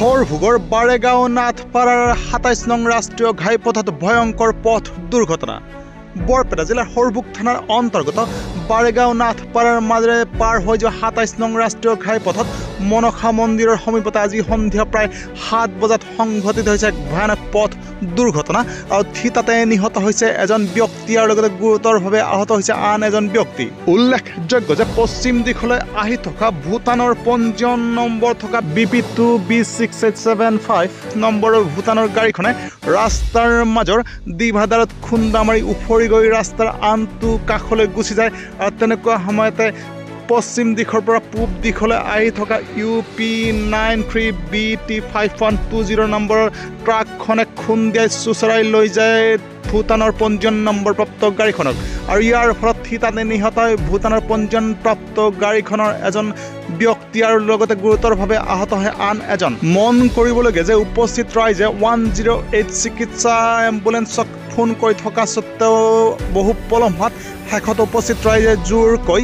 হৰভোগৰ বাৰেগাঁও নাথপাৰাৰ ২৭ নং ৰাষ্ট্ৰীয় ঘাইপথত ভয়ংকৰ পথ দুৰ্ঘটনা। বৰপেটা জিলাৰ হৰভোগ থানাৰ অন্তৰ্গত বাৰেগাঁও নাথপাৰাৰ মাজেৰে পাৰ হৈ যোৱা ২৭ নং ৰাষ্ট্ৰীয় ঘাইপথত মনসা মন্দিৰৰ সমীপতে আজি সন্ধিয়া প্ৰায় ৭ বজাত সংঘটিত হৈছে এক ভয়ানক পথ দুৰ্ঘটনা। আৰু তাতে নিহত হৈছে এজন ব্যক্তি আৰু লগতে গুৰুতৰভাৱে আহত হৈছে আন এজন ব্যক্তি। উল্লেখযোগ্য যে পশ্চিম দিশলৈ আহি থকা ভূটানৰ পঞ্জীয়ন নম্বৰ থকা BP2B6875 নম্বৰৰ ভূটানৰ গাড়ীখনে ৰাস্তাৰ মাজৰ ডিভাইডাৰত খুন্দা মাৰি উফৰি গৈ ৰাস্তাৰ আনটো কাষলৈ গুচি যায়। আৰু তেনেকুৱা সময়তে পশ্চিম দিশৰ পৰা পূব দিশলৈ আহি থকা UP93BT5120 নম্বৰৰ ট্ৰাকখনে খুন্দিয়াই চুচৰাই লৈ যায় ভূটানৰ পঞ্জীয়ন নম্বৰপ্ৰাপ্ত গাড়ীখনক। আৰু ইয়াৰ ফলত তাতে নিহত হয় ভূটানৰ পঞ্জীয়নপ্ৰাপ্ত গাড়ীখনৰ এজন ব্যক্তি আৰু লগতে গুৰুতৰভাৱে আহত হয় আন এজন। মন কৰিবলগীয়া যে উপস্থিত ৰাইজে 108 চিকিৎসা এম্বুলেন্সক ফোন কৰি থকা স্বত্তেও বহু পলম হোৱাত শেষত উপস্থিত ৰাইজে জোৰকৈ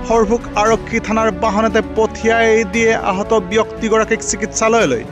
হৰভোগ আৰক্ষী থানাৰ বাহনতে পঠিয়াই দিয়ে আহত ব্যক্তিগৰাকীক চিকিৎসালয়লৈ।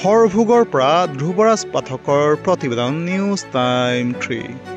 হৰভোগৰ পৰা ধ্ৰুৱৰাজ পাঠকৰ প্ৰতিবেদন, নিউজ টাইম 3।